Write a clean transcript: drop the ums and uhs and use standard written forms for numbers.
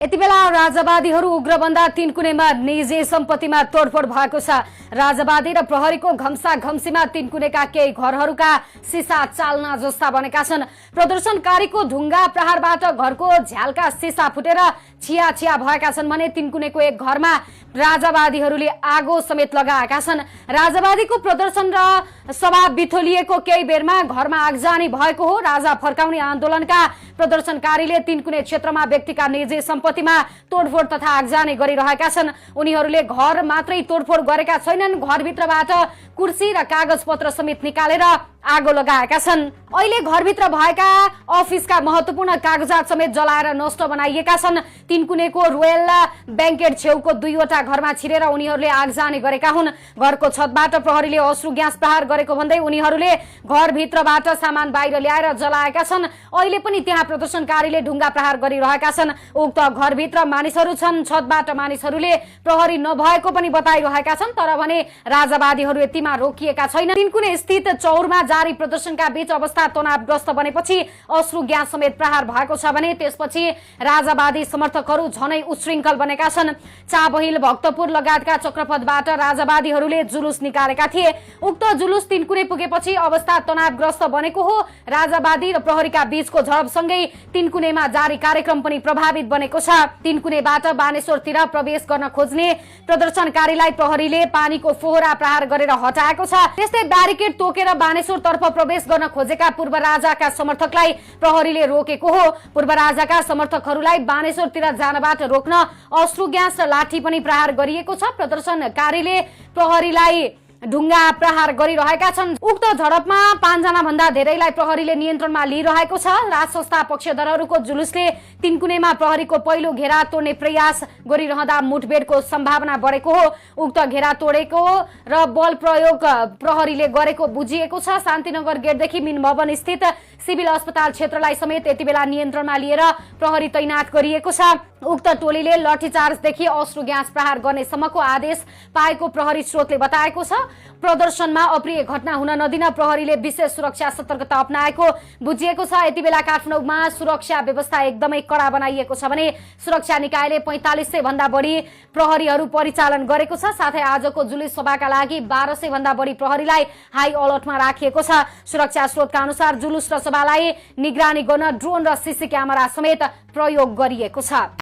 यतिबेला राजावादीहरू उग्रबन्दा तीनकुनेमा निजी सम्पत्तिमा तोडफोड भएको छ। राजावादी र प्रहरीको घम्साघम्सीमा तीनकुनेका केही घरहरूका सिसा चाल्ना जस्ता बनेका छन्। प्रदर्शनकारीको ढुङ्गा प्रहारबाट घरको झ्यालका सिसा फुटेर छिया छिया भएका छन् भने तीनकुनेको एक घरमा राजावादीहरूले आगो समेत लगाएका छन्। राजावादीको प्रदर्शन र सभा बिथोलिएको केही बेरमा घरमा आगजनी भएको हो। राजा फर्काउने आन्दोलनका प्रदर्शनकारीले तीनकुने क्षेत्रमा व्यक्तिका निजी सम्पत्तिमा तोडफोड तथा आगजनी गरिरहेका छन्। उनीहरूले घर मात्रै तोडफोड गरेका छैनन्, घरभित्रबाट कुर्सी र कागजपत्र समेत निकालेर आगो लगाएका छन्। अहिले घरभित्र भएका अफिसका महत्वपूर्ण कागजात समेत जलाएर नष्ट बनाइएका छन्। तीनकुनेको रोयल बैंकेट छेउको दुईवटा घरमा छिरेर उनीहरूले आगजनी गरेका हुन्। घरको छतबाट प्रहरीले अश्रु ग्यास प्रहार गरेको भन्दै उनीहरूले घरभित्रबाट सामान बाहिर ल्याएर जलाएका छन्। अहिले पनि त्यहाँ प्रदर्शनकारीले ढुङ्गा प्रहार गरिरहेका छन्। उक्त घरभित्र मानिसहरू छन्। छतबाट मानिसहरूले प्रहरी नभएको पनि बताइरहेका छन्, तर भने राजावादीहरू यतिमा रोकिएका छैनन्। तीनकुने स्थित चौरमा जारी प्रदर्शनका बीच अवस्था तनावग्रस्त बनेपछि अश्रु ग्यास समेत प्रहार भएको छ भने त्यसपछि राजावादी समर्थकहरू झनै उश्रृङ्खल बनेका छन्। चाबहिल, भक्तपुर लगायतका चक्रपथबाट राजावादीहरूले जुलुस निकालेका थिए। उक्त जुलुस तीनकुने पुगेपछि अवस्था तनावग्रस्त बनेको हो। राजावादी र प्रहरीका बीचको झडपसँगै तीनकुनेमा जारी कार्यक्रम पनि प्रभावित बनेको छ। तीनकुनेबाट बानेश्वरतिर प्रवेश गर्न खोज्ने प्रदर्शनकारीलाई प्रहरीले पानीको फोहरा प्रहार गरेर हटाएको छ। त्यस्तै ब्यारिकेड तोकेर बानेश्वर तर्फ प्रवेश गर्न खोजेका पूर्व राजाका समर्थकलाई प्रहरीले रोकेको हो। पूर्व राजाका समर्थकहरूलाई बानेश्वरतिर जानबाट रोक्न अश्रु ग्यास र लाठी पनि प्रहार गरिएको छ। प्रदर्शनकारीले प्रहरीलाई ढुङ्गा प्रहार गरिरहेका छन्। उक्त झडपमा 5 जना भन्दा धेरैलाई प्रहरीले नियन्त्रणमा लिइरहेको छ। राजसंस्था पक्षधरहरूको जुलुसले तीनकुनेमा प्रहरीको पहिलो घेरा तोड्ने प्रयास गरिरहँदा मुठभेडको सम्भावना बढेको हो। उक्त घेरा तोडेको र बल प्रयोग प्रहरीले गरेको बुझिएको छ। शान्तिनगर गेटदेखि मिन भवन स्थित सिभिल अस्पताल क्षेत्रलाई समेत यति बेला नियन्त्रणमा लिएर प्रहरी तैनात गरिएको छ। उक्त टोलीले लाठीचार्जदेखि अश्रु ग्यास प्रहार गर्ने सम्मको आदेश पाएको प्रहरी स्रोतले बताएको छ। प्रदर्शनमा अप्रिय घटना हुन नदिन प्रहरीले विशेष सुरक्षा सतर्कता अपनाएको बुझिएको छ। यति बेला काठमाडौँमा सुरक्षा व्यवस्था एकदमै कडा बनाइएको छ भने सुरक्षा निकायले 4500 भन्दा बढी प्रहरीहरू परिचालन गरेको छ। साथै आजको जुलुस सभाका लागि 1200 भन्दा बढी प्रहरीलाई हाई अलर्टमा राखिएको छ। सुरक्षा स्रोतका अनुसार जुलुस र सभालाई निगरानी गर्न ड्रोन र सीसी क्यामेरा समेत प्रयोग गरिएको छ।